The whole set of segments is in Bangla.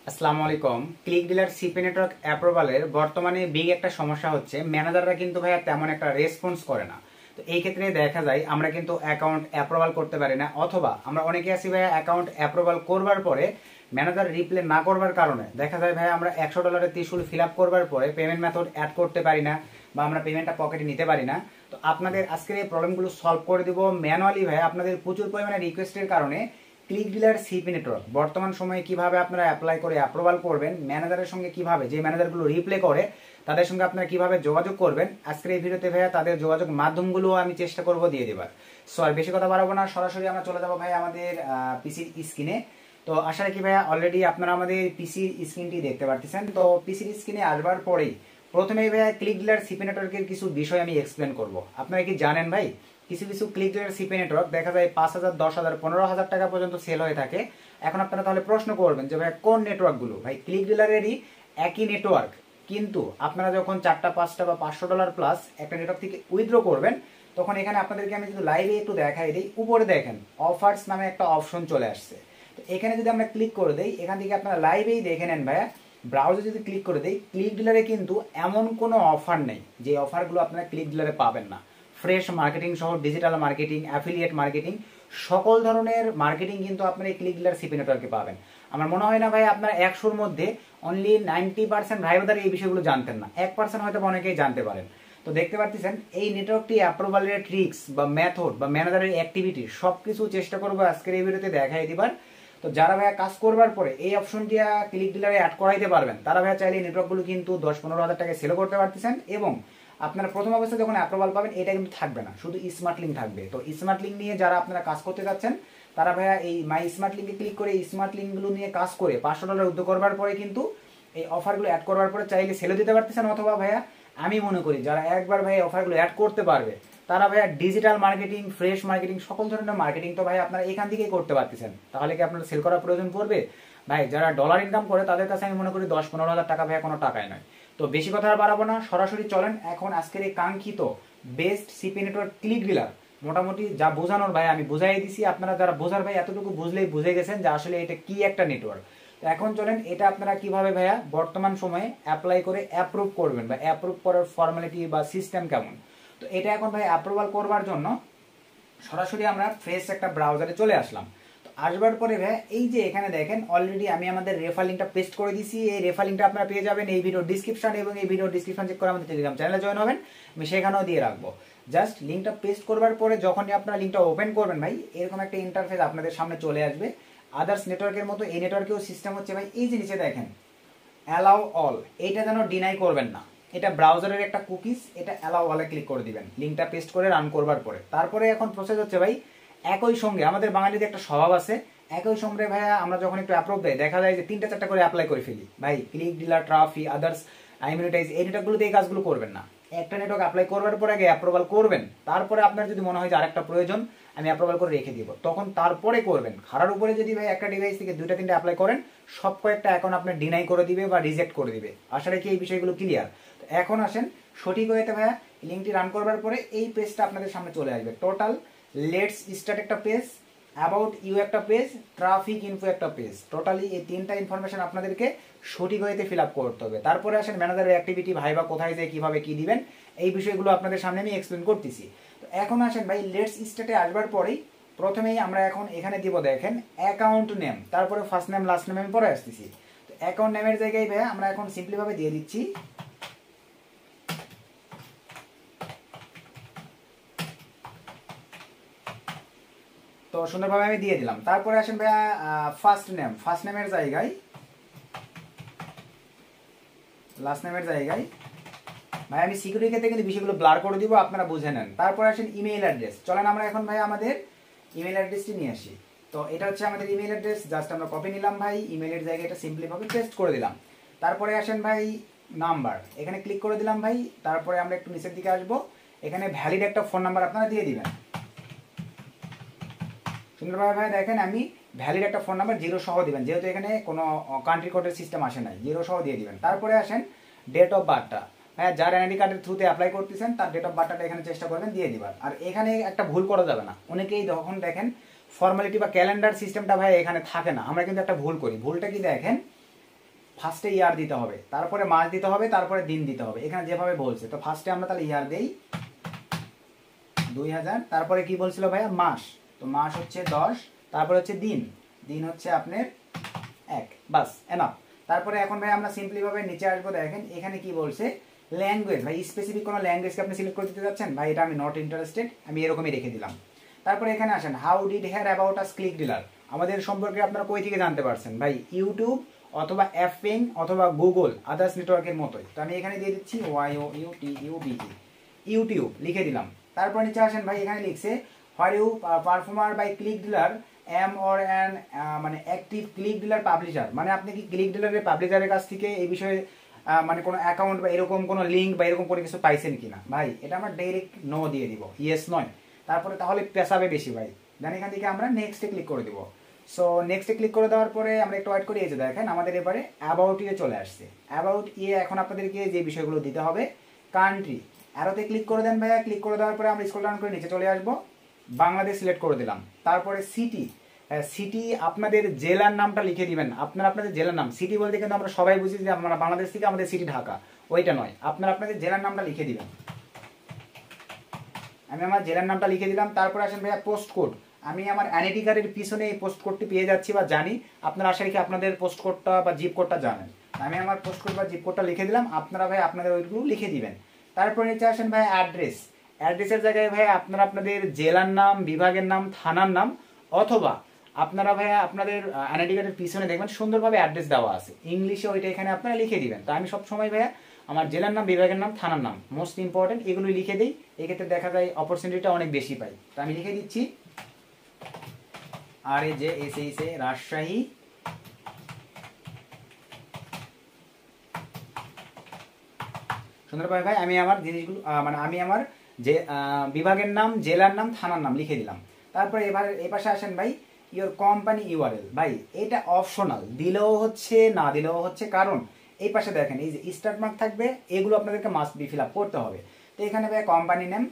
আসসালামু আলাইকুম। ক্লিক ডিলার সিপি নেটওয়ার্ক অ্যাপ্রুভালের বর্তমানে বিগ একটা সমস্যা হচ্ছে, ম্যানেজাররা কিন্তু ভাইয়া তেমন একটা রেসপন্স করে না। তো এই ক্ষেত্রে দেখা যায় আমরা কিন্তু অ্যাকাউন্ট অ্যাপ্রুভাল করতে পারি না, অথবা আমরা অনেকে আছি ভাইয়া অ্যাকাউন্ট অ্যাপ্রুভাল করবার পরে ম্যানেজার রিপ্লে না করবার কারণে দেখা যায় ভাইয়া আমরা $100 ত্রিশূল ফিল আপ করবার পরে পেমেন্ট মেথড অ্যাড করতে পারি না, বা আমরা পেমেন্টটা পকেটে নিতে পারি না। তো আপনাদের আজকের এই প্রবলেমগুলো সলভ করে দিব ম্যানুয়ালি ভাইয়া। আপনাদের প্রচুর পরিমাণে রিকোয়েস্টের কারণে ক্লিক ডিলার সিপি নেটওয়ার্ক বর্তমান সময়ে কিভাবে আপনারা অ্যাপ্লাই করে অ্যাপ্রুভাল করবেন, ম্যানেজারের সঙ্গে কিভাবে, যে ম্যানেজারগুলো রিপ্লে করে তাদের সঙ্গে আপনারা কিভাবে যোগাযোগ করবেন, আজকের এই ভিডিওতে ভাইয়া তাদের যোগাযোগ মাধ্যমগুলো আমি চেষ্টা করব দিয়ে দেবার। সো আর বেশি কথা বাড়াবো না, সরাসরি আমরা চলে যাবো ভাই আমাদের পিসির স্ক্রিনে। তো আশা রাখি ভাইয়া অলরেডি আপনারা আমাদের পিসির স্ক্রিনটি দেখতে পারতেছেন। তো পিসির স্ক্রিনে আসবার পরেই প্রথমেই ভাইয়া ক্লিক ডিলার সিপি নেটওয়ার্কের কিছু বিষয় আমি এক্সপ্লেন করব। আপনারা কি জানেন ভাই, কিছু কিছু ক্লিক ডিলার সিপি নেটওয়ার্ক দেখা যায় 5,000, 10,000, 15,000 টাকা পর্যন্ত সেল হয়ে থাকে। এখন আপনারা তাহলে প্রশ্ন করবেন যে ভাই কোন নেটওয়ার্কগুলো? ভাই ক্লিক ডিলারেরই একই নেটওয়ার্ক, কিন্তু আপনারা যখন 4টা 5টা বা $500 প্লাস একটা নেটওয়ার্ক থেকে উইথড্র করবেন, তখন এখানে আপনাদেরকে আমি যদি লাইভে একটু দেখাই দিই, উপরে দেখেন অফার্স নামে একটা অপশন চলে আসছে। তো এখানে যদি আমরা ক্লিক করে দিই, এখান থেকে আপনারা লাইভেই দেখে নেন ভাইয়া। ব্রাউজারে যদি ক্লিক করে দিই, ক্লিক ডিলারে কিন্তু এমন কোনো অফার নেই যে অফারগুলো আপনারা ক্লিক ডিলারে পাবেন না। ফ্রেশ মার্কেটিং সহ ডিজিটাল মার্কেটিং, অ্যাফিলিয়েট মার্কেটিং, সকল ধরনের মার্কেটিং কিন্তু আপনারা এই ক্লিক ডিলার সিপি নেটওয়ার্কে পাবেন। আমার মনে হয় না ভাই আপনারা 100-র মধ্যে অনলি 90% ভাই বোনেরা এই বিষয়গুলো জানতেন না, 1% হয়তো অনেকেই জানতে পারেন। তো দেখতে পাচ্ছেন এই নেটওয়ার্কটি অ্যাপ্রুভালের ট্রিক্স বা মেথড বা ম্যানেজারের অ্যাক্টিভিটি সবকিছু চেষ্টা করবো আজকের এই ভিডিওতে দেখাই দিবার। তো যারা ভাইয়া কাজ করবার পরে এই অপশনটি ক্লিক ডিলারে অ্যাড করাইতে পারবেন, তারা ভাইয়া চাইলে নেটওয়ার্কগুলো কিন্তু 10-15 হাজার টাকায় সেল করতে পারতেছেন। এবং আপনারা প্রথম অবস্থায় যখন অ্যাপ্রুভাল পাবেন, এটা কিন্তু থাকবে না, শুধু স্মার্ট লিঙ্ক থাকবে। তো স্মার্ট লিঙ্ক নিয়ে যারা আপনারা কাজ করতে যাচ্ছেন, তারা ভাইয়া এই মাই স্মার্ট লিঙ্কে ক্লিক করে এই স্মার্ট লিঙ্কগুলো নিয়ে কাজ করে $500 উদ্যোগ করবার পরে কিন্তু এই অফারগুলো অ্যাড করবার পরে চাইলে সেলও দিতে পারতেছেন। অথবা ভাইয়া আমি মনে করি যারা একবার ভাই অফারগুলো অ্যাড করতে পারবে, তারা ভাইয়া ডিজিটাল মার্কেটিং, ফ্রেশ মার্কেটিং, সকল ধরনের মার্কেটিং তো ভাই আপনারা এখান থেকেই করতে পারতেছেন। তাহলে কি আপনার সেল করার প্রয়োজন পড়বে? ভাই যারা ডলার ইনকাম করে তাদের কাছে আমি মনে করি 10-15 হাজার টাকা ভাইয়া কোনো টাকাই নয়। তো বেশি কথা আর বাড়াবো না, সরাসরি চলেন এখন আজকের এই কাঙ্ক্ষিত best CP network click dealer. মোটামুটি যা বোঝানোর ভাই আমি বুঝাই দিছি, আপনারা যারা বোঝার ভাই এতটুকু বুঝলেই বুঝে গেছেন যে আসলে এটা কি একটা নেটওয়ার্ক। তো এখন চলেন এটা আপনারা কিভাবে ভাইয়া বর্তমান সময়ে অ্যাপ্লাই করে অ্যাপ্রুভ করবেন, বা অ্যাপ্রুভ করার ফর্মালিটি বা সিস্টেম কেমন। তো এটা এখন ভাই অ্যাপ্রুভাল করবার জন্য সরাসরি আমরা ফ্রেশ একটা ব্রাউজারে চলে আসলাম। তো আসবার পরে ভাই এই যে এখানে দেখেন অলরেডি আমি আমাদের রেফার লিঙ্কটা পেস্ট করে দিছি। এই রেফার লিঙ্কটা আপনারা পেয়ে যাবেন এই ভিডিও ডিসক্রিপশন, এবং এই ভিডিও ডিসক্রিপশন চেক করে আমাদের টেলিগ্রাম চ্যানেলে জয়েন হবেন, আমি সেখানেও দিয়ে রাখবো। জাস্ট লিঙ্কটা পেস্ট করবার পরে যখনই আপনারা লিঙ্কটা ওপেন করবেন ভাই, এরকম একটা ইন্টারফেস আপনাদের সামনে চলে আসবে। আদার্স নেটওয়ার্কের মতো এই নেটওয়ার্কেও সিস্টেম হচ্ছে ভাই, এই যে নিচে দেখেন অ্যালাউ অল, এইটা যেন ডিনাই করবেন না। এটা ব্রাউজারের একটা কুকিজ, এটা অ্যালাউ অলে ক্লিক করে দিবেন লিঙ্কটা পেস্ট করে রান করবার পরে। তারপরে এখন প্রসেস হচ্ছে ভাই, একই সঙ্গে আমাদের বাঙালিদের একটা স্বভাব আছে, একই সঙ্গে ভাইয়া আমরা যখন একটু অ্যাপ্রুভ দেয় দেখা যায় যে 3টা 4টা করে অ্যাপ্লাই করে ফেলি। ভাই ক্লিক ডিলার, ট্রাফি, আদার্স, আইমিনিটাইজ, এই নেটওয়ার্কগুলোতে এই কাজগুলো করবেন না। একটা নেটওয়ার্ক অ্যাপ্লাই করবার পরে আগে অ্যাপ্রুভাল করবেন, তারপরে আপনার যদি মনে হয় যে আরেকটা প্রয়োজন আমি অ্যাপ্রুভাল করে রেখে দিব, তখন তারপরে করবেন। খারার উপরে যদি ভাই একটা ডিভাইস থেকে 2টা 3টা অ্যাপ্লাই করেন, সব কয়েকটা অ্যাকাউন্ট আপনার ডিনাই করে দিবে বা রিজেক্ট করে দিবে। আসলে কি এই বিষয়গুলো ক্লিয়ার? তো এখন আসেন সঠিক হয়েতে ভাইয়া লিঙ্কটি রান করবার পরে এই পেজটা আপনাদের সামনে চলে আসবে। টোটাল লেটস স্টার্ট একটা পেজ, অ্যাবাউট ইউ একটা পেজ, ট্রাফিক ইনফো একটা পেজ। টোটালি এই 3টা ইনফরমেশন আপনাদেরকে সঠিক হয়েতে ফিল আপ করতে হবে। তারপরে আসেন ম্যানেজারের অ্যাক্টিভিটি, ভাইবা কোথায় যায়, কিভাবে কি দিবেন, এই বিষয়গুলো আপনাদের সামনে আমি এক্সপ্লেন করতেছি। তো এখন আসেন ভাই লেটস স্টার্টে আসবার পরেই প্রথমেই আমরা এখন এখানে দিব দেখেন অ্যাকাউন্ট নেম, তারপরে ফার্স্ট নেম লাস্ট নেম আমি পরে আসতেছি। তো অ্যাকাউন্ট নেমের জায়গায় ভাইয়া আমরা এখন সিম্পলি ভাবে দিয়ে দিচ্ছি তো সুন্দরভাবে আমি দিয়ে দিলাম। তারপরে আসেন ভাইয়া ফার্স্ট নেম, ফার্স্ট নেমের জায়গায় লাস্ট নেমের জায়গায় ভাই আমি সিকিউরিটি ক্ষেত্রে কিন্তু বিষয়গুলো ব্লার করে দিব, আপনারা বুঝে নেন। তারপরে আসেন ইমেইল অ্যাড্রেস, চলেন আমরা এখন ভাই আমাদের ইমেইল অ্যাড্রেসটি নিয়ে আসি। তো এটা হচ্ছে আমাদের ইমেইল অ্যাড্রেস, জাস্ট আমরা কপি নিলাম ভাই, ইমেইলের জায়গায় এটা সিম্পলি ভাবে পেস্ট করে দিলাম। তারপরে আসেন ভাই নাম্বার, এখানে ক্লিক করে দিলাম ভাই। তারপরে আমরা একটু নিচের দিকে আসবো, এখানে ভ্যালিড একটা ফোন নাম্বার আপনারা দিয়ে দিবেন। সুন্দরভাবে ভাই দেখেন আমি ভ্যালিড একটা ফোন নাম্বার 0 সহ দিবেন, যেহেতু এখানে কোনো কান্ট্রি কোডের সিস্টেম আসে নাই, 0 সহ দিয়ে দিবেন। তারপরে আসেন ডেট অফ বার্থটা, হ্যাঁ যার এনআইডি কার্ডের থ্রুতে অ্যাপ্লাই করতেছেন তার ডেট অফ বার্থটা এখানে চেষ্টা করবেন দিয়ে দিবার। আর এখানে একটা ভুল করা যাবে না, অনেকেই যখন দেখেন ফর্মালিটি বা ক্যালেন্ডার সিস্টেমটা ভাই এখানে থাকে না, আমরা কিন্তু একটা ভুল করি। ভুলটা কি দেখেন, ফার্স্টে ইয়ার দিতে হবে, তারপরে মাস দিতে হবে, তারপরে দিন দিতে হবে, এখানে যেভাবে বলছে। তো ফার্স্টে আমরা তাহলে ইয়ার দেই 2000, তারপরে কি বলছিল ভাইয়া মাস, তো মাস হচ্ছে 10, তারপরে হচ্ছে দিন, দিন হচ্ছে আপনার 1, বাস এনাফ। তারপরে এখন ভাই আমরা সিম্পলি ভাবে নিচে আসবো, দেখেন এখানে কি বলছে ল্যাঙ্গুয়েজ, ভাই স্পেসিফিক কোনো ল্যাঙ্গুয়েজকে আপনি সিলেক্ট করে দিতে যাচ্ছেন, ভাই এটা আমি নট ইন্টারেস্টেড, আমি এরকমই রেখে দিলাম। তারপরে এখানে আসেন how did hear about us click dealer, আমাদের সম্পর্কে আপনারা কই থেকে জানতে পারছেন, ভাই ইউটিউব অথবা অ্যাপিং অথবা গুগল আদার্স নেটওয়ার্কের মতোই। তো আমি এখানে দিয়ে দিচ্ছি ইউটিউব লিখে দিলাম। তারপর নিচে আসেন ভাই, এখানে লিখছে where you performer by click dealer am or an মানে অ্যাক্টিভ ক্লিক ডিলার পাবলিশার, মানে আপনি কি ক্লিক ডিলারের পাবলিশারের কাছ থেকে এই বিষয়ে মানে কোনো অ্যাকাউন্ট বা এরকম কোনো লিঙ্ক বা এরকম কোনো কিছু পাইছেন কিনা, ভাই এটা আমরা ডাইরেক্ট নো দিয়ে দিব, ইয়েস নয়। তারপরে তাহলে পেশাবে বেশি ভাই, দেন এখান থেকে আমরা নেক্সটে ক্লিক করে দিব। সো নেক্সটে ক্লিক করে দেওয়ার পরে আমরা একটু ওয়েট করি, এই যে দেখেন আমাদের এবারে অ্যাবাউট ইয়ে চলে আসছে। অ্যাবাউট ইয়ে এখন আপনাদেরকে যে বিষয়গুলো দিতে হবে, কান্ট্রি অ্যারোতে ক্লিক করে দেন ভাইয়া, ক্লিক করে দেওয়ার পরে আমরা স্ক্রল ডাউন করে নিচে চলে আসবো, বাংলাদেশ সিলেক্ট করে দিলাম। তারপরে সিটি, সিটি আপনাদের জেলার নামটা লিখে দিবেন, আপনারা আপনাদের জেলার নাম, সিটি বলতে কিন্তু আমরা সবাই বুঝি যে আমরা বাংলাদেশ থেকে আমাদের সিটি ঢাকা, ওইটা নয়, আপনারা আপনাদের জেলার নামটা লিখে দিবেন। আমি আমার জেলার নামটা লিখে দিলাম। তারপরে আসেন ভাইয়া পোস্ট কোড, আমি আমার এনআইডি কার্ডের পিছনে এই পোস্ট কোডটি পেয়ে যাচ্ছি বা জানি, আপনারা আশা রেখে আপনাদের পোস্ট কোডটা বা জিপ কোডটা জানেন, আমি আমার পোস্ট কোড বা জিপ কোডটা লিখে দিলাম, আপনারা ভাই আপনাদের ওইগুলো লিখে দিবেন। তারপরে নিচে আসেন ভাই অ্যাড্রেস, অ্যাড্রেসের জায়গায় ভাই আপনারা আপনাদের জেলার নাম, বিভাগের নাম, থানার নাম, অথবা আপনারা ভাইয়া আপনাদের এনআইডি কার্ডের পিছনে দেখবেন সুন্দরভাবে অ্যাড্রেস দেওয়া আছে ইংলিশে, ওইটা এখানে আপনারা লিখে দিবেন। তো আমি সবসময় ভাইয়া আমার জেলার নাম, বিভাগের নাম, থানার নাম মোস্ট ইম্পর্টেন্ট এগুলো লিখে দিই, এক্ষেত্রে দেখা যায় অপরচুনিটিটা অনেক বেশি পাই। তো আমি লিখে দিচ্ছি RAJSH রাজশাহী, সুন্দরভাবে ভাই আমি আমার জিনিসগুলো মানে আমি আমার যে বিভাগের নাম, জেলার নাম, থানার নাম লিখে দিলাম। তারপরে এবার এ পাশে আসেন ভাই ইওর কোম্পানি ইউআরএল, ভাই এটা অপশনাল, দিলেও হচ্ছে না দিলেও হচ্ছে, কারণ এই পাশে দেখেন এই যে স্টার্ট মার্ক থাকবে, এগুলো আপনাদেরকে মাস্ট বি ফিল আপ করতে হবে। তো এখানে ভাই company name,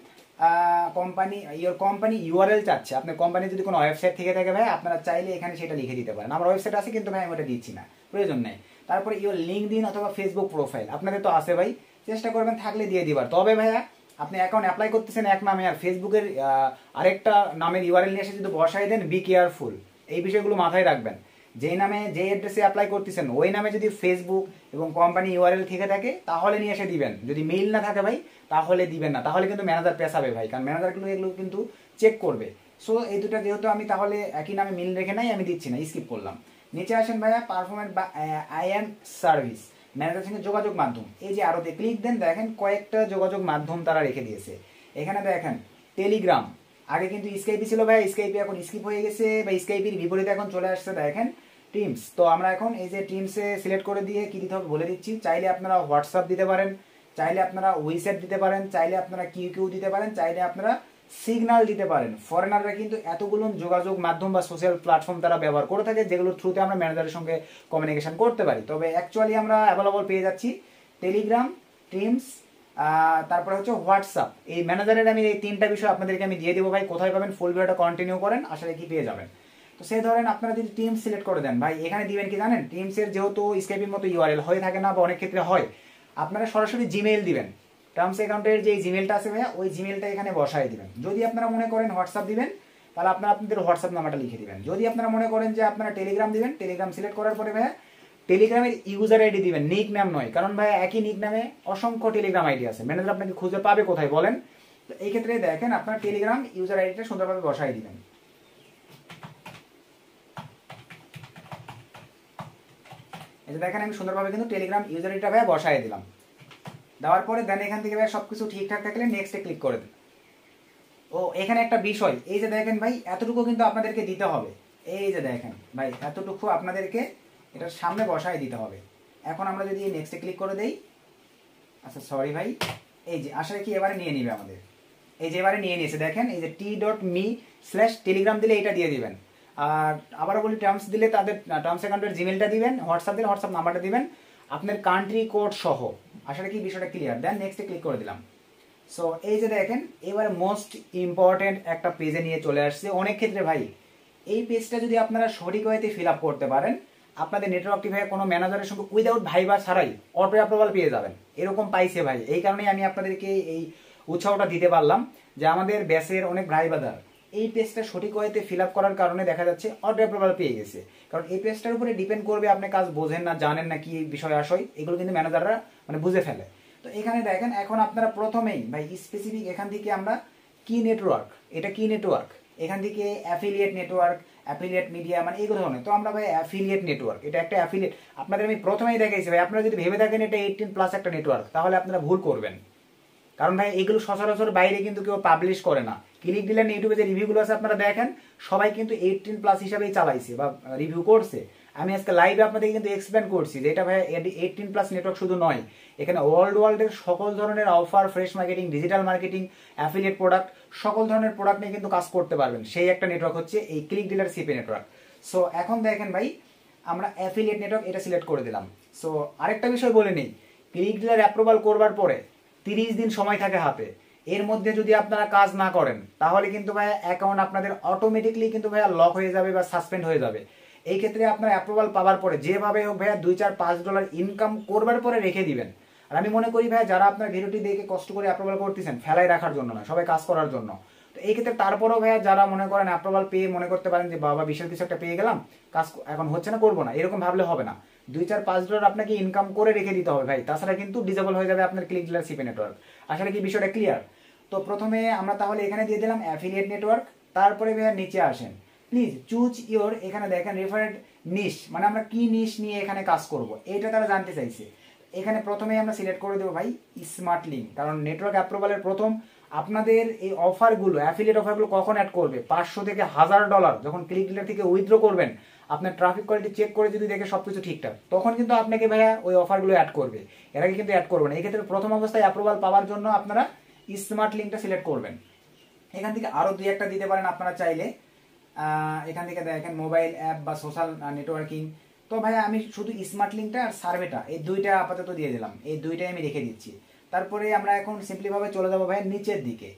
company your company URL চাচ্ছে, আপনার কোম্পানি যদি কোনো ওয়েবসাইট থেকে থাকে ভাই আপনারা চাইলে এখানে সেটা লিখে দিতে পারেন, আমার ওয়েবসাইট আছে কিন্তু ভাই আমি ওটা দিচ্ছি না, প্রয়োজন নেই। তারপরে ইওর লিঙ্কডইন অথবা ফেসবুক প্রোফাইল আপনাদের তো আছে ভাই, চেষ্টা করবেন থাকলে দিয়ে দিবার। তবে ভাইয়া আপনি অ্যাকাউন্ট অ্যাপ্লাই করতেছেন এক নামে আর ফেসবুকের আরেকটা নামের ইউআরএল নিয়ে এসে যদি বসাই দেন, বি কেয়ারফুল, এই বিষয়গুলো মাথায় রাখবেন। যেই নামে যে অ্যাড্রেসে অ্যাপ্লাই করতেছেন ওই নামে যদি ফেসবুক এবং কোম্পানি ইউআরএল থেকে থাকে তাহলে নিয়ে এসে দিবেন, যদি মেইল না থাকে ভাই তাহলে দিবেন না, তাহলে কিন্তু ম্যানেজার পেছাবে ভাই, কারণ ম্যানেজারগুলো এগুলো কিন্তু চেক করবে। সো এই দুটো যেহেতু আমি তাহলে একই নামে মিল রেখে নাই, আমি দিচ্ছি না, স্কিপ করলাম। নিচে আসেন ভাইয়া পারফরমেন্স বা আই অ্যান্ড সার্ভিস, ম্যানেজারের সঙ্গে যোগাযোগ মাধ্যম, এই যে আরোতে ক্লিক দেন, দেখেন কয়েকটা যোগাযোগ মাধ্যম তারা রেখে দিয়েছে। এখানে দেখেন টেলিগ্রাম, আগে কিন্তু স্কাইপি ছিল ভাই, স্কাইপি এখন স্কিপ হয়ে গেছে বা স্কাইপির বিপরীতে এখন চলে আসছে দেখেন টিমস। তো আমরা এখন এই যে টিমসে সিলেক্ট করে দিয়ে কি দিতে হবে বলে দিচ্ছি, চাইলে আপনারা হোয়াটসঅ্যাপ দিতে পারেন, চাইলে আপনারা উইচ্যাট দিতে পারেন, চাইলে আপনারা কিউ দিতে পারেন, চাইলে আপনারা সিগন্যাল দিতে পারেন। ফরেনাররা কিন্তু এতগুলো যোগাযোগ মাধ্যম বা সোশ্যাল প্ল্যাটফর্ম তারা ব্যবহার করে থাকে, যেগুলোর থ্রুতে আমরা ম্যানেজারের সঙ্গে কমিউনিকেশন করতে পারি। তবে অ্যাকচুয়ালি আমরা অ্যাভেলেবল পেয়ে যাচ্ছি টেলিগ্রাম, টিমস, তারপরে হচ্ছে হোয়াটসঅ্যাপ। এই ম্যানেজারের আমি এই তিনটা বিষয় আপনাদেরকে আমি দিয়ে দেবো ভাই, কোথায় পাবেন ফুল ভিডিওটা কন্টিনিউ করেন, আশা রাখি পেয়ে যাবেন। তো সেই ধরেন আপনারা যদি টিমস সিলেক্ট করে দেন ভাই, এখানে দিবেন কি জানেন, টিমসের যেহেতু স্কাইপের মতো ইউআরএল হয়ে থাকে না বা অনেক ক্ষেত্রে হয়, আপনারা সরাসরি জিমেইল দিবেন, টার্মস অ্যাকাউন্টের যে জিমেলটা আছে ভাইয়া ওই জিমেলটা এখানে বসায় দিবেন। যদি আপনারা মনে করেন হোয়াটসঅ্যাপ দিবেন তাহলে আপনারা আপনাদের হোয়াটসঅ্যাপ নাম্বারটা লিখে দিবেন। যদি আপনারা মনে করেন যে আপনারা টেলিগ্রাম দিবেন, টেলিগ্রাম সিলেক্ট করার পরে ভাইয়া টেলিগ্রামের ইউজার আইডি দিবেন, নিক নাম নয়, কারণ ভাইয়া একই নিক নামে অসংখ্য টেলিগ্রাম আইডি আছে, ম্যানেজার আপনাকে খুঁজে পাবে কোথায় বলেন। তো এই ক্ষেত্রে দেখেন আপনার টেলিগ্রাম ইউজার আইডিটা সুন্দরভাবে বসায় দিবেন। এই যে দেখেন আমি সুন্দরভাবে কিন্তু টেলিগ্রাম ইউজার আইডিটা ভাইয়া বসায় দিলাম। দেওয়ার পরে দেন এখান থেকে ভাই সবকিছু ঠিকঠাক থাকলে নেক্সটে ক্লিক করে দেন। ও এখানে একটা বিষয়, এই যে দেখেন ভাই এতটুকু কিন্তু আপনাদেরকে দিতে হবে, এই যে দেখেন ভাই এতটুকু আপনাদেরকে এটার সামনে বসায় দিতে হবে। এখন আমরা যদি নেক্সটে ক্লিক করে দেই, আচ্ছা সরি ভাই, এই যে আশা রাখি এবারে নিয়ে নিবে আমাদের, এই যে এবারে নিয়ে নিয়েছে দেখেন, এই যে t.me/telegram দিলে এটা দিয়ে দিবেন। আর আবারও বলি টার্মস দিলে তাদের টার্মস অ্যাকাউন্টের জিমেলটা দিবেন, হোয়াটসঅ্যাপ দিলে হোয়াটসঅ্যাপ নাম্বারটা দিবেন, আপনার কান্ট্রি কোড সহ। আশা রাখি বিষয়টা ক্লিয়ার। দেন নেক্সটে ক্লিক করে দিলাম। সো এই যে দেখেন এবার মোস্ট ইম্পর্টেন্ট একটা পেজে নিয়ে চলে আসছে। অনেক ক্ষেত্রে ভাই এই পেজটা যদি আপনারা সঠিক ওয়েতে ফিল আপ করতে পারেন আপনাদের নেটওয়ার্কটি ভাই কোনো ম্যানেজারের সঙ্গে উইদাউট ভাইবা ছাড়াই অটো অ্যাপ্রুভাল পেয়ে যাবেন, এরকম পাইছে ভাই। এই কারণেই আমি আপনাদেরকে এই উৎসাহটা দিতে পারলাম যে আমাদের ব্যাচের অনেক ভাই বাদার এই পেজটা সঠিক ওয়েতে ফিল আপ করার কারণে দেখা যাচ্ছে অটো অ্যাপ্রুভাল পেয়ে গেছে। কারণ এই পেজটার উপরে ডিপেন্ড করবে আপনি কাজ বোঝেন না, জানেন না কি বিষয় আসয়, এগুলো কিন্তু ম্যানেজাররা মানে বুঝে ফেলে। তো এখানে দেখেন এখন আপনারা প্রথমেই ভাই স্পেসিফিক এখান থেকে আমরা কি নেটওয়ার্ক, এটা কি নেটওয়ার্ক, এখান থেকে অ্যাফিলিয়েট নেটওয়ার্ক, অ্যাফিলিয়েট মিডিয়া, মানে এই ধরনের। তো আমরা ভাই অ্যাফিলিয়েট নেটওয়ার্ক, এটা একটা অ্যাফিলিয়েট আপনাদের আমি প্রথমেই দেখাইছি ভাই। আপনারা যদি ভেবে থাকেন এটা 18+ একটা নেটওয়ার্ক, তাহলে আপনারা ভুল করবেন। কারণ ভাই এগুলো সচরাচর বাইরে কিন্তু কেউ পাবলিশ করে না। ক্লিক ডিলার ইউটিউবে যে রিভিউগুলো আছে আপনারা দেখেন, সবাই কিন্তু 18+ হিসাবেই চালাইছে বা রিভিউ করছে। আমি আজকে লাইভে আপনাদেরকে কিন্তু এক্সপ্লেন করছি যে এটা ভাই 18+ নেটওয়ার্ক শুধু নয়, এখানে ওয়ার্ল্ডের সকল ধরনের offer, fresh marketing, digital marketing, affiliate product, সকল ধরনের প্রোডাক্ট নিয়ে কিন্তু কাজ করতে পারবেন। সেই একটা নেটওয়ার্ক হচ্ছে এই click dealer CP network. So এখন দেখেন ভাই আমরা অ্যাফিলিয়েট নেটওয়ার্ক এটা সিলেক্ট করে দিলাম। সো আরেকটা বিষয় বলে নেই, ক্লিক ডিলার অ্যাপ্রুভাল করবার পরে 30 দিন সময় থাকে হাতে। এর মধ্যে যদি আপনারা কাজ না করেন তাহলে কিন্তু ভাই অ্যাকাউন্ট আপনাদের অটোমেটিকলি কিন্তু ভাইয়া লক হয়ে যাবে বা সাসপেন্ড হয়ে যাবে। এই ক্ষেত্রে আপনার অ্যাপ্রুভাল পাওয়ার পরে যেভাবে হোক ভাইয়া $2-4-5 ইনকাম করবার পরে রেখে দিবেন। আর আমি মনে করি ভাইয়া যারা আপনার ভিডিওটি দেখে কষ্ট করে অ্যাপ্রুভাল করতেছেন ফেলাই রাখার জন্য না, সবাই কাজ করার জন্য। তো এই ক্ষেত্রে তারপরেও ভাইয়া যারা মনে করেন অ্যাপ্রুভাল পেয়ে মনে করতে পারেন যে বাবা বিশাল কিছু একটা পেয়ে গেলাম, কাজ এখন হচ্ছে না, করবো না, এরকম ভাবলে হবে না। $2-4-5 আপনাকে ইনকাম করে রেখে দিতে হবে ভাই, তাছাড়া কিন্তু ডিসেবল হয়ে যাবে আপনার ক্লিক ডিলার সিপি নেটওয়ার্ক। আসলে কি বিষয়টা ক্লিয়ার? তো প্রথমে আমরা তাহলে এখানে দিয়ে দিলাম অ্যাফিলিয়েট নেটওয়ার্ক। তারপরে ভাইয়া নিচে আসেন, প্লিজ চুজ ইওর, এখানে দেখেন রেফারেন্ট নিশ, মানে আমরা কি নিশ নিয়ে এখানে কাজ করব এটা তারা জানতে চাইছে। এখানে প্রথমেই আমরা সিলেক্ট করে দেবো ভাই স্মার্ট লিঙ্ক, কারণ নেটওয়ার্ক অ্যাপ্রুভালের প্রথম আপনাদের এই অফারগুলো, অ্যাফিলিয়েট অফারগুলো কখন অ্যাড করবে? $500 থেকে $1000 যখন ক্লিক ডিলার থেকে উইথড্র করবেন, আপনার ট্রাফিক কোয়ালিটি চেক করে যদি দেখে সবকিছু ঠিকঠাক, তখন কিন্তু আপনাকে ভাইয়া ওই অফারগুলো অ্যাড করবে, এর আগে কিন্তু অ্যাড করবে না। এই ক্ষেত্রে প্রথম অবস্থায় অ্যাপ্রুভাল পাওয়ার জন্য আপনারা স্মার্ট লিঙ্কটা সিলেক্ট করবেন। এখান থেকে আরো 2-1টা দিতে পারেন আপনারা চাইলে। এখান থেকে দেখেন মোবাইল অ্যাপ বা সোশ্যাল নেটওয়ার্কিং। তো ভাইয়া আমি শুধু স্মার্ট লিঙ্কটা আর সার্ভেটা এই দুইটা আপাতত দিয়ে দিলাম, এই দুইটাই আমি রেখে দিচ্ছি। তারপরে আমরা এখন সিম্পলি ভাবে চলে যাবো ভাইয়া নিচের দিকে।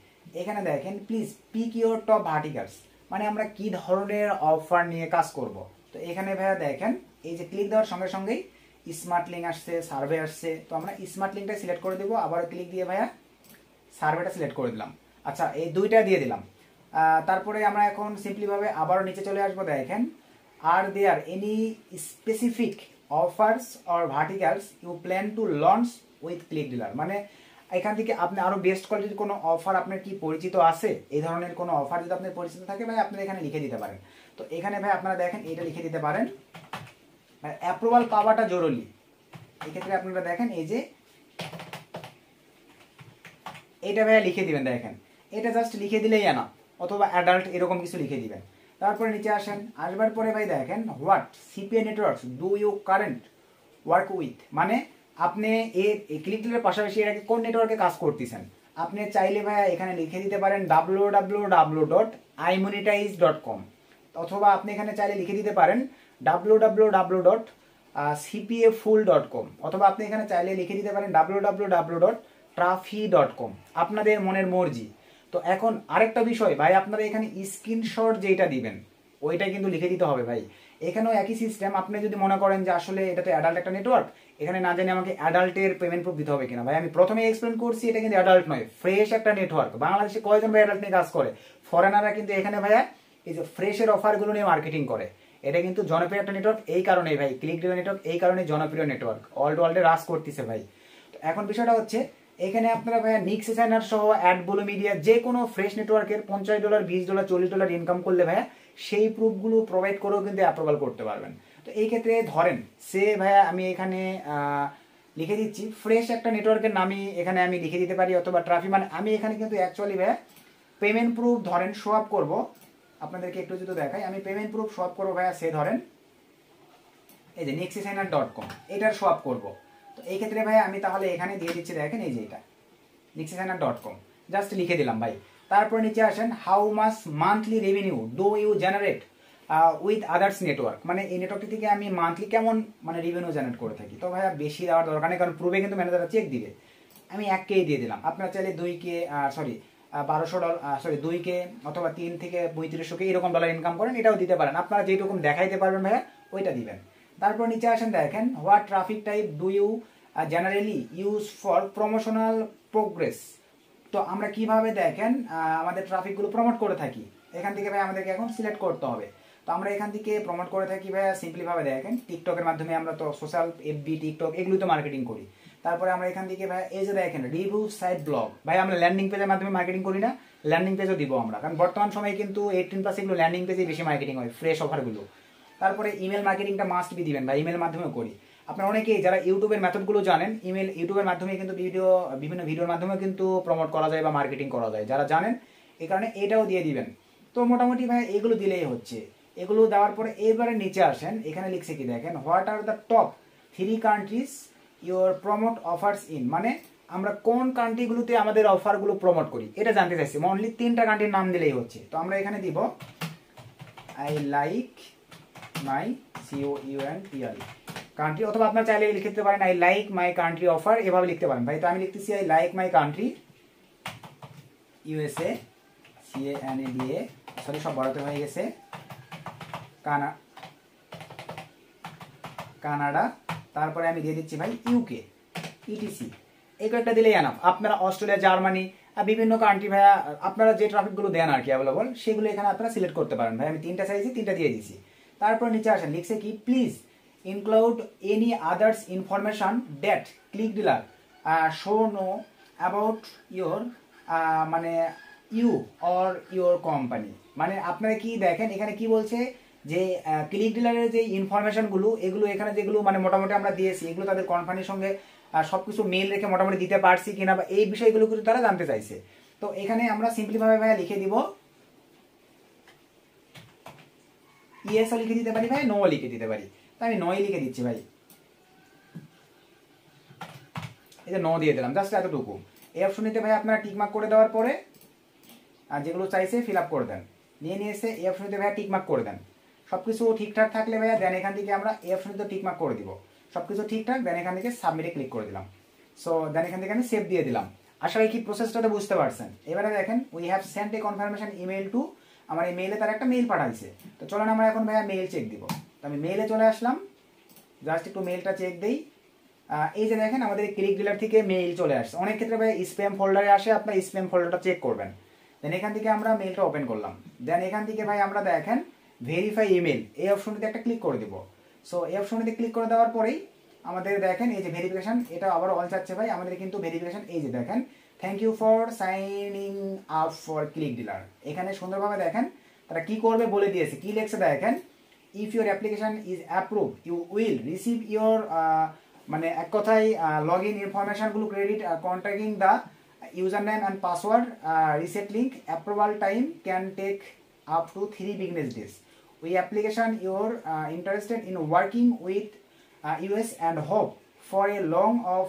এখানে দেখেন please pick your top verticals, মানে আমরা কি ধরনের অফার নিয়ে কাজ করব। তো এখানে ভাইয়া দেখেন এই যে ক্লিক দেওয়ার সঙ্গে সঙ্গেই স্মার্ট লিঙ্ক আসছে, সার্ভে আসছে। তো আমরা স্মার্ট লিঙ্কটা সিলেক্ট করে দেবো, আবার ক্লিক দিয়ে ভাইয়া সার্ভেটা সিলেক্ট করে দিলাম। আচ্ছা এই দুইটা দিয়ে দিলাম। তারপরে আমরা এখন সিম্পলি ভাবে আবারও নিচে চলে আসবো। দেখেন আর there any specific offers or verticals you plan to launch with click dealer, মানে এখান থেকে আপনি আরো বেস্ট কোয়ালিটির কোনো অফার আপনার কি পরিচিত আছে, এই ধরনের কোনো অফার যদি আপনার পরিচিত থাকে ভাই আপনি এখানে লিখে দিতে পারেন। তো এখানে ভাই আপনারা দেখেন এটা লিখে দিতে পারেন, অ্যাপ্রুভাল পাওয়াটা জরুরি। এক্ষেত্রে আপনারা দেখেন এই যে এটা ভাইয়া লিখে দিবেন, দেখেন এটা জাস্ট লিখে দিলেই না, অথবা অ্যাডাল্ট এরকম কিছু লিখে দিবেন। তারপরে নিচে আসেন, আসবার পরে ভাই দেখেন what CPA networks do you current work with, মানে আপনি এই ক্লিক ডিলারের পাশাপাশি এর আগে কোন নেটওয়ার্কে কাজ করতেছেন। আপনি চাইলে ভাইয়া এখানে লিখে দিতে পারেন www.imonetize.com, অথবা আপনি এখানে চাইলে লিখে দিতে পারেন www.cpafull.com, অথবা আপনি এখানে চাইলে লিখে দিতে পারেন www.trafi.com, আপনাদের মনের মর্জি। তো এখন আরেকটা বিষয় ভাই, আপনারা এখানে স্ক্রিনশট যেটা দিবেন ওইটা কিন্তু লিখে দিতে হবে ভাই। এখানেও একই সিস্টেম, আপনি যদি মনে করেন যে আসলে এটা তো অ্যাডাল্ট একটা নেটওয়ার্ক, এখানে না জানি আমাকে অ্যাডাল্টের পেমেন্ট প্রুফ দিতে হবে কিনা, ভাই আমি প্রথমে এক্সপ্লেন করছি এটা কিন্তু অ্যাডাল্ট নয়, ফ্রেশ একটা নেটওয়ার্ক। বাংলাদেশে কয়জন ভাই অ্যাডাল্ট নিয়ে কাজ করে? ফরেনাররা কিন্তু এখানে ভাইয়া এই যে ফ্রেশের অফারগুলো নিয়ে মার্কেটিং করে। এটা কিন্তু জনপ্রিয় একটা নেটওয়ার্ক, এই কারণেই ভাই ক্লিক ডিলার নেটওয়ার্ক এই কারণে জনপ্রিয় নেটওয়ার্ক, ওয়ার্ল্ডে রাজ করতেছে ভাই। তো এখন বিষয়টা হচ্ছে এখানে আপনারা ভাইয়া নিক্স চ্যানেল সহ অ্যাড ব্লু মিডিয়া যে কোনো ফ্রেশ নেটওয়ার্কের $50, $20, $40 ইনকাম করলে ভাইয়া সেই প্রুফগুলো প্রোভাইড করেও কিন্তু অ্যাপ্রুভাল করতে পারবেন। তো এই ক্ষেত্রে ধরেন সে ভাইয়া আমি এখানে লিখে দিচ্ছি ফ্রেশ একটা নেটওয়ার্কের নামই এখানে আমি লিখে দিতে পারি, অথবা ট্রাফি, মানে আমি এখানে কিন্তু অ্যাকচুয়ালি ভাইয়া পেমেন্ট প্রুফ ধরেন শো আপ করবো আপনাদেরকে, একটু যদি দেখাই আমি পেমেন্ট প্রুফ শো আপ করবো ভাইয়া, সে ধরেন এই যে nextdesigner.com এটার শো আপ করবো। তো এই ক্ষেত্রে ভাই আমি তাহলে এখানে দিয়ে দিচ্ছি, দেখেন এই যে এটা nextdesigner.com জাস্ট লিখে দিলাম ভাই। তারপর নিচে আসেন how much monthly revenue do you generate with others network, মানে এই নেটওয়ার্কটি থেকে আমি মান্থলি কেমন মানে রেভিনিউ জেনারেট করে থাকি। তো ভাইয়া বেশি দেওয়ার দরকার নেই, কারণ প্রুফে কিন্তু ম্যানেজাররা চেক দিবে। আমি 1K দিয়ে দিলাম, আপনারা চাইলে 2K সরি $1200 সরি 2K অথবা 3 থেকে $3500 এরকম ডলার ইনকাম করেন এটাও দিতে পারেন, আপনারা যেরকম দেখাইতে পারবেন ভাইয়া ওইটা দিবেন। তারপর নিচে আসেন, দেখেন what traffic type do you generally use for promotional progress. তো আমরা কিভাবে দেখেন আমাদের ট্রাফিকগুলো প্রমোট করে থাকি, এখান থেকে ভাই আমাদেরকে এখন সিলেক্ট করতে হবে। তো আমরা এখান থেকে প্রমোট করে থাকি ভাই সিম্পলি ভাবে দেখেন টিকটকের মাধ্যমে, আমরা তো সোশ্যাল এফবি টিকটক এগুলো তো মার্কেটিং করি। তারপরে আমরা এখান থেকে ভাই এই যে দেখেন রিভিউ সাইট ব্লগ, ভাই আমরা ল্যান্ডিং পেজের মাধ্যমে মার্কেটিং করি না, ল্যান্ডিং পেজও দিব আমরা, কারণ বর্তমান সময়ে কিন্তু 18+ এগুলো ল্যান্ডিং পেজে বেশি মার্কেটিং হয়, ফ্রেশ অফারগুলো। তারপরে ইমেল মার্কেটিংটা মাস্ট বি দিবেন ভাই, ইমেল মাধ্যমেও করি। আপনারা অনেকেই যারা ইউটিউবের মেথডগুলো জানেন, ইউটিউবের মাধ্যমে কিন্তু বিভিন্ন ভিডিওর মাধ্যমে কিন্তু প্রমোট করা যায় বা মার্কেটিং করা যায়, যারা জানেন এই কারণে এটাও দিয়ে দিবেন। তো মোটামুটি ভাই এগুলো দিলেই হচ্ছে। এগুলো দেওয়ার পরে এবারে নিচে আসেন, এখানে লিখছে কি দেখেন what are the top 3 countries your promote offers in, মানে আমরা কোন কান্ট্রিগুলোতে আমাদের অফারগুলো প্রমোট করি এটা জানতে চাইছি। অনলি 3টা কান্ট্রির নাম দিলেই হচ্ছে। তো আমরা এখানে দিব I like my COUNTRE country, অথবা আপনার চাইলে লিখতে পারেন I like my country offer, এভাবে লিখতে পারেন ভাই। তো আমি লিখতেছি I like my country USA CANADA, sorry সব বড়তে হয়ে গেছে, কানাডা। তারপরে আমি দিয়ে দিচ্ছি ভাই UK ETC, এই কয়েকটা দিলেই এনাফ। আপনারা অস্ট্রেলিয়া, জার্মানি বিভিন্ন কান্ট্রি ভাইয়া আপনারা যে ট্রাফিকগুলো দেন আর কি অ্যাভেলেবল, সেগুলো এখানে আপনারা সিলেক্ট করতে পারেন ভাই। আমি 3টা চাইছি, 3টা দিয়ে দিচ্ছি। তারপর নিচে আসেন, লিখছে কি please include any others information that click dealer show know about your মানে you or your company, মানে আপনারা কি দেখেন এখানে কি বলছে যে ক্লিক ডিলারের যে ইনফরমেশনগুলো এগুলো এখানে যেগুলো মানে মোটামুটি আমরা দিয়েছি, এগুলো তাদের কোম্পানির সঙ্গে সবকিছু মেল রেখে মোটামুটি দিতে পারছি কিনা বা এই বিষয়গুলো কিন্তু তারা জানতে চাইছে। তো এখানে আমরা সিম্পলি ভাবে ভাইয়া লিখে দিব ইয়েসও লিখে দিতে পারি ভাই, নো লিখে দিতে পারি। তো আমি নয় লিখে দিচ্ছি ভাই, এই যে 9 দিয়ে দিলাম, জাস্ট এতটুকু। এই অপশনটিতে ভাই আপনারা টিকমার্ক করে দেওয়ার পরে আর যেগুলো চাইছে ফিল আপ করে দেন, নিয়ে এসে এই অপশনটিতে ভাইয়া টিকমার্ক করে দেন। সবকিছু ঠিকঠাক থাকলে ভাইয়া দেন এখান থেকে আমরা এই অপশনটিতে টিকমার্ক করে দিব, সবকিছু ঠিকঠাক, দেন এখান থেকে সাবমিটে ক্লিক করে দিলাম। সো দেন এখান থেকে আমি সেভ দিয়ে দিলাম। আশা করি কি প্রসেসটাতে বুঝতে পারছেন। এবারে দেখেন we have sent a confirmation email to, আমার এই মেইলে তার একটা মেইল পাঠাইছে। তো চলেন আমরা এখন ভাইয়া মেইল চেক দিব। তো আমি মেইলে চলে আসলাম, জাস্ট একটু মেইলটা চেক দেই। এই যে দেখেন আমাদের ক্লিক ডিলার থেকে মেইল চলে আসছে। অনেক ক্ষেত্রে ভাই স্প্যাম ফোল্ডারে আসে, আপনার স্প্যাম ফোল্ডারটা চেক করবেন। দেন এখান থেকে আমরা মেইলটা ওপেন করলাম, দেন এখান থেকে ভাই আমরা দেখেন ভেরিফাই ইমেল এই অপশনটিতে একটা ক্লিক করে দিব। সো এই অপশনটিতে ক্লিক করে দেওয়ার পরেই আমাদের দেখেন এই যে ভেরিফিকেশন, এটা আবার অল চাচ্ছে ভাই আমাদের কিন্তু ভেরিফিকেশন। এই যে দেখেন thank you for signing up for click dealer, এখানে সুন্দরভাবে দেখেন তারা কি করবে বলে দিয়েছে। কি লেখছে দেখেন, if your application is approve you will receive your মানে এক কথায় লগ ইন ইনফরমেশনগুলো credit contacting the user name and password reset link, approval time can take up to 3 business days. We application your interested in working with US and hope for a long of,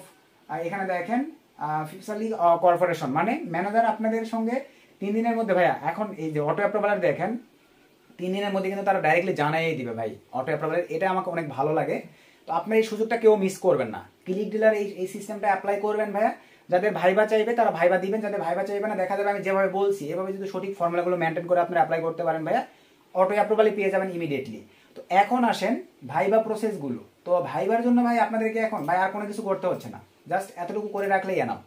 এখানে দেখেন ফিক্সালি কর্পোরেশন, মানে ম্যানেজার আপনাদের সঙ্গে 3 দিনের মধ্যে ভাইয়া। এখন এই যে অটো অ্যাপ্রুভাল দেখেন 3 দিনের মধ্যে কিন্তু তারা ডাইরেক্টলি জানাই দিবে ভাই অটো অ্যাপ্রুভাল, এটা আমাকে অনেক ভালো লাগে। তো আপনার এই সুযোগটা কেউ মিস করবেন না। ক্লিক ডিলার এই সিস্টেমটা অ্যাপ্লাই করবেন ভাইয়া। যাদের ভাইবা চাইবে তারা ভাইবা দিবেন, যাদের ভাইবা চাইবে না দেখা যাবে আমি যেভাবে বলছি এভাবে যদি সঠিক ফর্মুলাগুলো মেনটেন করে আপনারা অ্যাপ্লাই করতে পারেন ভাইয়া, অটো অ্যাপ্রুভালই পেয়ে যাবেন ইমিডিয়েটলি। তো এখন আসেন ভাইবা প্রসেসগুলো। তো ভাইবার জন্য ভাই আপনাদেরকে এখন ভাই আর কোনো কিছু করতে হচ্ছে না, জাস্ট এতটুকু করে রাখলেই এনাফ।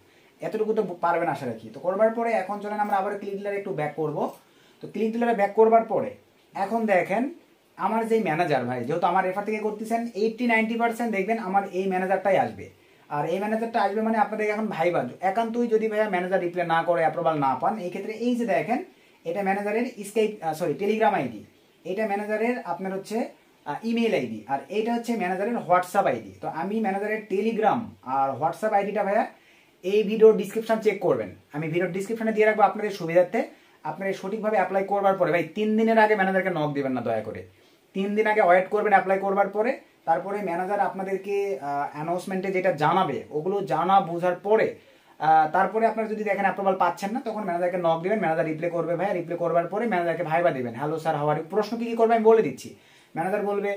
এতটুকু তো পারবেন আশা রাখি। তো করবার পরে এখন চলেন আমরা আবার ক্লিক ডিলারে একটু ব্যাক করব। তো ক্লিক ডিলারে ব্যাক করবার পরে এখন দেখেন আমার যে ম্যানেজার ভাই, যেহেতু আমার রেফার থেকে করতেছেন 80-90% দেখবেন আমার এই ম্যানেজারটাই আসবে। আর এই ম্যানেজারটা আসবে মানে আপনাদের এখন ভাইবা একান্তই যদি ভাইয়া ম্যানেজার রিপ্লাই না করে অ্যাপ্রুভাল না পান, এই ক্ষেত্রে এই যে দেখেন এটা ম্যানেজারের স্কাইপ টেলিগ্রাম আইডি, এটা ম্যানেজারের আপনার হচ্ছে ইমেল আইডি, আর এইটা হচ্ছে ম্যানেজারের হোয়াটসঅ্যাপ আইডি। তো আমি ম্যানেজারের টেলিগ্রাম আর হোয়াটসঅ্যাপ আইডিটা ভাইয়া এই ভিডিওর ডিসক্রিপশন চেক করবেন, আমি ভিডিওর ডিসক্রিপশনে দিয়ে রাখবো আপনাদের সুবিধার্থে। আপনারা সঠিকভাবে অ্যাপ্লাই করবার পরে ভাই 3 দিনের আগে ম্যানেজারকে নক দিবেন না দয়া করে, 3 দিন আগে ওয়েট করবেন অ্যাপ্লাই করবার পরে। তারপরে ম্যানেজার আপনাদেরকে অ্যানাউন্সমেন্টে যেটা জানাবে ওগুলো জানা বোঝার পরে তারপরে আপনারা যদি দেখেন অ্যাপ্রুভাল পাচ্ছেন না তখন ম্যানেজারকে নক দিবেন, ম্যানেজার রিপ্লাই করবে ভাই। রিপ্লাই করবার পরে ম্যানেজারকে ভাইবা দিবেন, hello sir how are you. প্রশ্ন কি করবে আমি বলে দিচ্ছি। ম্যানেজার বলবে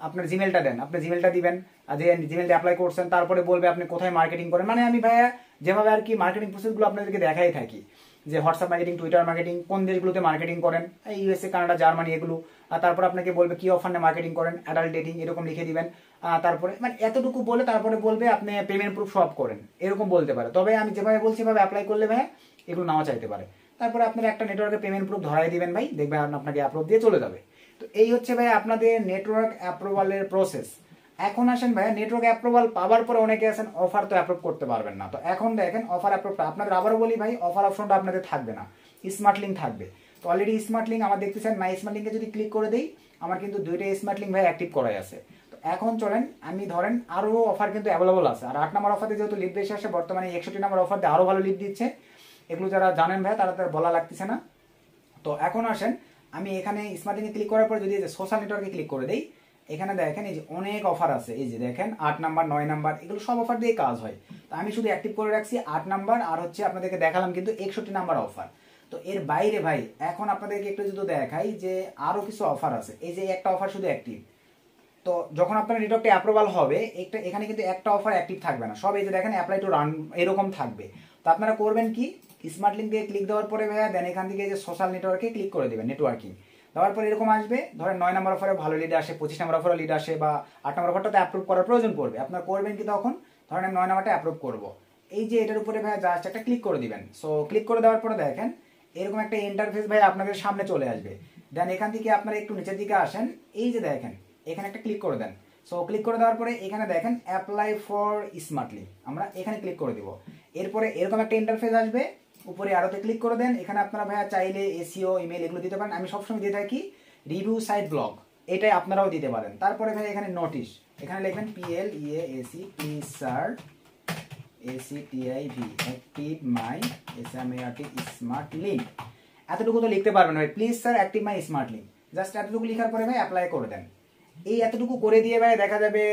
আপনার জিমেলটা দেন, আপনি জিমেলটা দিবেন, যে জিমেলটা অ্যাপ্লাই করছেন। তারপরে বলবে আপনি কোথায় মার্কেটিং করেন, মানে আমি ভাইয়া যেভাবে আর কি মার্কেটিং প্রসেসগুলো আপনাদেরকে দেখাই থাকি যে হোয়াটসঅ্যাপ মার্কেটিং, টুইটার মার্কেটিং, কোন দেশগুলোতে মার্কেটিং করেন, USA, কানাডা, জার্মানি, এগুলো আর তারপর আপনাকে বলবে কি অফার নিয়ে মার্কেটিং করেন, অ্যাডাল্ট ডেটিং এরকম লিখে দিবেন। তারপরে মানে এতটুকু বলে তারপরে বলবে আপনি পেমেন্ট প্রুফ সব করেন, এরকম বলতে পারে। তবে আমি যেভাবে বলছি এভাবে অ্যাপ্লাই করলে ভাই এগুলো নাও চাইতে পারে। তারপরে আপনার একটা নেটওয়ার্কে পেমেন্ট প্রুফ ধরাই দিবেন ভাই, দেখবেন আপনাকে অ্যাপ্রুভ দিয়ে চলে যাবে। তো এই হচ্ছে ভাই আপনাদের নেটওয়ার্ক অ্যাপ্রুভালের প্রসেস। এখন আসেন ভাই নেটওয়ার্ক অ্যাপ্রুভাল পাওয়ার পরে অনেকে আছেন অফার তো অ্যাপ্রুভ করতে পারবেন না। তো এখন দেখেন অফার অ্যাপ্রুভটা আপনাদের আবারও বলি ভাই, অফার অপশনটা আপনাদের থাকবে না, স্মার্ট লিঙ্ক থাকবে। তো অলরেডি স্মার্ট লিঙ্ক আমার দেখতেছেন, মাই স্মার্ট লিঙ্কে যদি ক্লিক করে দিই আমার কিন্তু 2টা স্মার্ট লিঙ্ক ভাই অ্যাক্টিভ করাই আছে। তো এখন চলেন আমি ধরেন আরও অফার কিন্তু অ্যাভেলেবল আছে। আর 8 নম্বর অফারে যেহেতু লিড বেশি আসে, বর্তমানে 61 নম্বর অফার দিয়ে আরও ভালো লিড দিচ্ছে। এগুলো যারা জানেন ভাই তারা তার বলা লাগতেছে না। তো এখন আসেন আমি এখানে স্মার্ট লিঙ্কে ক্লিক করার পরে যদি সোশ্যাল নেটওয়ার্কে ক্লিক করে দিই, এখানে দেখেন এই যে অনেক অফার আছে। এই যে দেখেন 8 নাম্বার 9 নাম্বার এগুলো সব অফার দিয়ে কাজ হয়। তো আমি শুধু অ্যাক্টিভ করে রাখছি 8 নাম্বার আর হচ্ছে আপনাদেরকে দেখালাম কিন্তু 61 নাম্বার অফার। তো এর বাইরে ভাই এখন আপনাদেরকে একটু যদি দেখাই যে আরো কিছু অফার আছে। এই যে একটা অফার শুধু অ্যাক্টিভ। তো যখন আপনার নেটওয়ার্কটা অ্যাপ্রুভাল হবে এখানে কিন্তু একটা অফার অ্যাক্টিভ থাকবে না, সব এই যে দেখেন অ্যাপ্লাই টু রান এরকম থাকবে। তো আপনারা করবেন কি, স্মার্ট লিঙ্ক দিয়ে ক্লিক দেওয়ার পরে ভাইয়া দেন এখান থেকে যে সোশ্যাল নেটওয়ার্কে ক্লিক করে দেবেন, নেটওয়ার্কিং দেওয়ার পরে এরকম আসবে। ধরেন 9 নম্বর অফারে ভালো লিড আসে, 25 নম্বর অফারে লিড আসে, বা 8 নম্বর অফারটাতে অ্যাপ্রুভ করার প্রয়োজন পড়বে। আপনার করবেন কি তখন, ধরেন আমি 9 নম্বরটা অ্যাপ্রুভ করব, এই যে এটার উপরে ভাইয়া জাস্ট একটা ক্লিক করে দিবেন। সো ক্লিক করে দেওয়ার পরে দেখেন এরকম একটা ইন্টারফেস ভাই আপনাদের সামনে চলে আসবে। দেন এখান থেকে আপনারা একটু নিচের দিকে আসেন, এই যে দেখেন এখানে একটা ক্লিক করে দেন। সো ক্লিক করে দেওয়ার পরে এখানে দেখেন অ্যাপ্লাই ফর স্মার্টলি, আমরা এখানে ক্লিক করে দিব। এরপরে এরকম একটা ইন্টারফেস আসবে, উপরে আরোতে ক্লিক করে দেন। এখানে আপনারা ভাইয়া চাইলে এসইও ইমেল এগুলো দিতে পারেন, আমি সবসময় দিয়ে থাকি রিভিউ সাইট ব্লগ, এটাই আপনারাও দিতে পারেন। তারপরে ভাই এখানে নোটিশ, এখানে লিখবেন PLEAC please sir ACTIV active my SMART smart link, এতটুকু তো লিখতে পারবেন ভাই, please sir active my smart link, just এতটুকু লেখার পরে ভাই অ্যাপ্লাই করে দেন। এই এতটুকু করে দিয়ে ভাই দেখা যাবে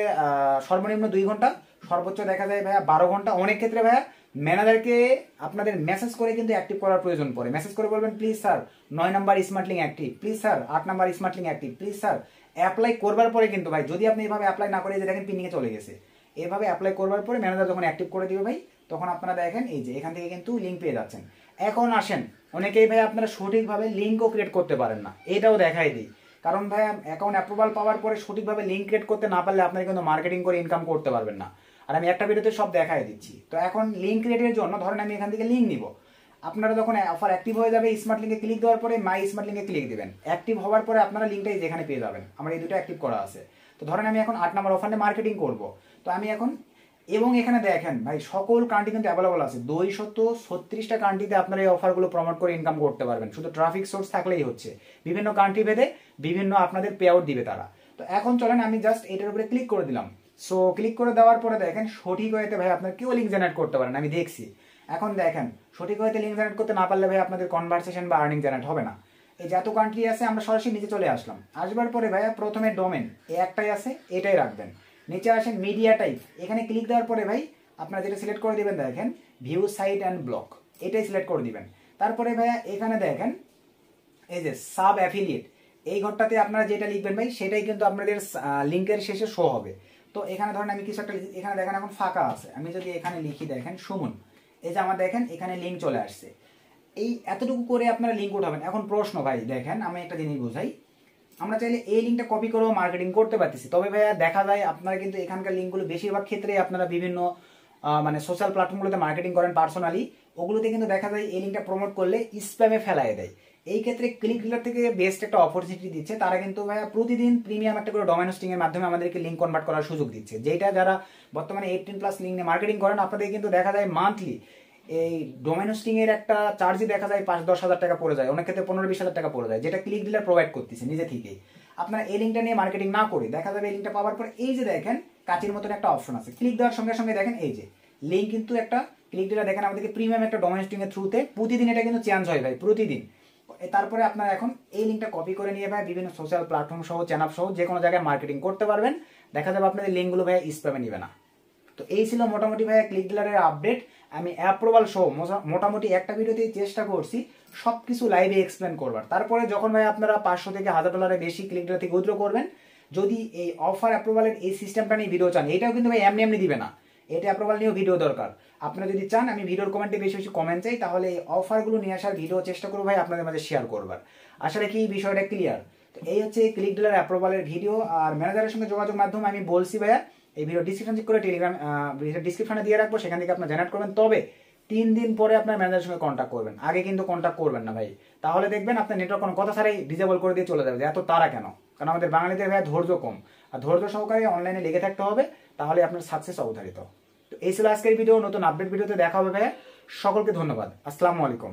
সর্বনিম্ন 2 ঘন্টা, সর্বোচ্চ দেখা যায় ভাইয়া 12 ঘন্টা। অনেক ক্ষেত্রে ভাইয়া ম্যানেজারকে আপনাদের মেসেজ করে কিন্তু অ্যাক্টিভ করার প্রয়োজন পড়ে, মেসেজ করে বলবেন please sir 9 number smart link active, please sir 8 number smart link active, please sir. Apply করবার পরে কিন্তু ভাই যদি আপনি এভাবে অ্যাপ্লাই না করে যে দেখেন পিনিংয়ে চলে গেছে, এভাবে অ্যাপ্লাই করবার পরে ম্যানেজার যখন অ্যাক্টিভ করে দিবে ভাই তখন আপনারা দেখেন এই যে এখান থেকে কিন্তু লিঙ্ক পেয়ে যাচ্ছেন। এখন আসেন অনেকেই ভাই আপনারা সঠিকভাবে লিঙ্কও ক্রিয়েট করতে পারেন না, এটাও দেখাই দিই। কারণ ভাই অ্যাকাউন্ট অ্যাপ্রুভাল পাওয়ার পরে সঠিকভাবে লিঙ্ক ক্রিয়েট করতে না পারলে আপনারা কিন্তু মার্কেটিং করে ইনকাম করতে পারবেন না। আর আমি একটা ভিডিওতে সব দেখাই দিচ্ছি। তো এখন লিঙ্ক ক্রিয়েটের জন্য ধরেন আমি এখান থেকে লিঙ্ক নিব, আপনারা যখন অফার অ্যাক্টিভ হয়ে যাবে স্মার্ট লিঙ্কে ক্লিক দেওয়ার পরে মাই স্মার্ট লিঙ্কে ক্লিক দিবেন। অ্যাক্টিভ হওয়ার পরে আপনারা লিঙ্কটাই যেখানে পেয়ে যাবেন, আমার এই দুটো অ্যাক্টিভ করা আছে। তো ধরেন আমি এখন 8 নম্বর অফার নিয়ে মার্কেটিং করব, তো আমি এখন এবং এখানে দেখেন ভাই সকল কান্ট্রি কিন্তু অ্যাভেলেবল আছে, 236টা কান্ট্রিতে আপনারা এই অফারগুলো প্রমোট করে ইনকাম করতে পারবেন, শুধু ট্রাফিক সোর্স থাকলেই হচ্ছে। বিভিন্ন কান্ট্রি ভেদে বিভিন্ন আপনাদের পে আউট দিবে তারা। তো এখন চলেন আমি জাস্ট এটার উপরে ক্লিক করে দিলাম। সো ক্লিক করে দেওয়ার পরে দেখেন সঠিক ওয়েতে ভাই আপনার কেউ লিঙ্ক জেনারেট করতে পারেন, আমি দেখছি। এখন দেখেন সঠিক ওয়েতে লিঙ্ক জেনারেট করতে না পারলে ভাই আপনাদের কনভারসেশন বা আর্নিং জেনারেট হবে না। এই যত কান্ট্রি আছে আমরা সরাসরি নিচে চলে আসলাম, আসবার পরে ভাইয়া প্রথমে ডোমেন এই একটাই আছে, এটাই রাখবেন। নিচে আসেন মিডিয়া টাইপ, এখানে ক্লিক দেওয়ার পরে ভাই আপনারা যেটা সিলেক্ট করে দিবেন দেখেন ভিউ সাইট অ্যান্ড ব্লক, এটাই সিলেক্ট করে দিবেন। তারপরে ভাইয়া এখানে দেখেন এই যে সাব অ্যাফিলিয়েট, এই ঘরটাতে আপনারা যেটা লিখবেন ভাই সেটাই কিন্তু আপনাদের লিঙ্কের শেষে শো হবে। তো এখানে ধরেন আমি কিছু একটা এখানে দেখেন এখন ফাঁকা আছে, আমি যদি এখানে লিখি দেখেন সুমন, এই যে আমার দেখেন এখানে লিঙ্ক চলে আসছে। এই এতটুকু করে আপনারা লিঙ্ক উঠাবেন। এখন প্রশ্ন ভাই দেখেন আমি একটা জিনিস বুঝাই, আমরা চাইলে এই লিঙ্কটা কপি করেও মার্কেটিং করতে পারতেছি। তবে ভাইয়া দেখা যায় আপনারা কিন্তু এখানকার লিঙ্কগুলো বেশিরভাগ ক্ষেত্রে আপনারা বিভিন্ন মানে সোশ্যাল প্ল্যাটফর্মগুলোতে মার্কেটিং করেন পার্সোনালি, ওগুলোতে কিন্তু দেখা যায় এই লিঙ্কটা প্রমোট করলে স্প্যামে ফেলায় দেয়। এই ক্ষেত্রে ক্লিক ডিলার থেকে বেস্ট একটা অপরচুনিটি দিচ্ছে, তারা কিন্তু ভাইয়া প্রতিদিন প্রিমিয়াম একটা করে ডোমেইন হোস্টিং এর মাধ্যমে আমাদেরকে লিঙ্ক কনভার্ট করার সুযোগ দিচ্ছে। যেটা যারা বর্তমানে 18+ লিঙ্ক নিয়ে মার্কেটিং করেন আপনাদের কিন্তু দেখা যায় মান্থলি এই ডোমেইন হোস্টিং এর একটা চার্জই দেখা যায় 5-10 হাজার টাকা পড়ে যায়, অনেক ক্ষেত্রে 15-20 হাজার টাকা পড়ে যায়, যেটা ক্লিক ডিলার প্রোভাইড করতেছে নিজে থেকেই। আপনারা এই লিঙ্কটা নিয়ে মার্কেটিং না করে দেখা যাবে এই লিঙ্কটা পাওয়ার পর এই যে দেখেন কাচির মতন একটা অপশন আছে, ক্লিক দেওয়ার সঙ্গে সঙ্গে দেখেন এই যে লিঙ্ক কিন্তু একটা ক্লিক ডিলার দেখেন আমাদেরকে প্রিমিয়াম একটা ডোমেইন হোস্টিং এর থ্রুতে প্রতিদিন এটা কিন্তু চেঞ্জ হয় ভাই, প্রতিদিন। তারপরে আপনারা এখন এই লিঙ্কটা কপি করে নিয়ে ভাই বিভিন্ন সোশ্যাল প্ল্যাটফর্ম সহ চ্যানেল সহ যে কোনো জায়গায় মার্কেটিং করতে পারবেন, দেখা যাবে আপনাদের লিঙ্কগুলো ভাই স্প্যামে নিবে না। তো এই ছিল মোটামুটি ভাইয়া ক্লিক ডিলারের আপডেট। আমি অ্যাপ্রুভাল সহ মোটামুটি একটা ভিডিওতেই চেষ্টা করছি সবকিছু লাইভে এক্সপ্লেন করবার। তারপরে যখন ভাই আপনারা 500 থেকে $1000 বেশি ক্লিক ডিলার থেকে উইথড্র করবেন, যদি এই অফার অ্যাপ্রুভালের এই সিস্টেমটা নিয়ে ভিডিও চান, এটাও কিন্তু ভাই এমনি এমনি দিবে না, এটা অ্যাপ্রুভাল নিয়েও ভিডিও দরকার। আপনারা যদি চান আমি ভিডিওর কমেন্টে বেশি বেশি কমেন্ট চাই, তাহলে এই অফারগুলো নিয়ে আসার ভিডিও চেষ্টা করবো ভাই আপনাদের মাঝে শেয়ার করবার। আশা রাখি এই বিষয়টা ক্লিয়ার। তো এই হচ্ছে ক্লিক ডিলার অ্যাপ্রুভালের ভিডিও। আর ম্যানেজারের সঙ্গে যোগাযোগ মাধ্যম আমি বলছি ভাইয়া, এই ভিডিও ডিসক্রিপশন চেক করে টেলিগ্রাম ডিসক্রিপশনে দিয়ে রাখবো, সেখান থেকে আপনার জেনারেট করবেন। তবে 3 দিন পরে আপনার ম্যানেজারের সঙ্গে কন্ট্যাক্ট করবেন, আগে কিন্তু কন্ট্যাক্ট করবেন না ভাই। তাহলে দেখবেন আপনার নেটওয়ার্ক কোনো কথা ছাড়াই ডিসেবল করে দিয়ে চলে যাবে। এত তারা কেন? কারণ আমাদের বাঙালিদের ভাই ধৈর্য কম, আর ধৈর্য সহকারে অনলাইনে লেগে থাকতে হবে, তাহলে আপনার সাকসেস অবধারিত। তো এই ছিল আজকের ভিডিও। নতুন আপডেট ভিডিওতে দেখা হবে ভাইয়া। সকলকে ধন্যবাদ। আসসালামু আলাইকুম।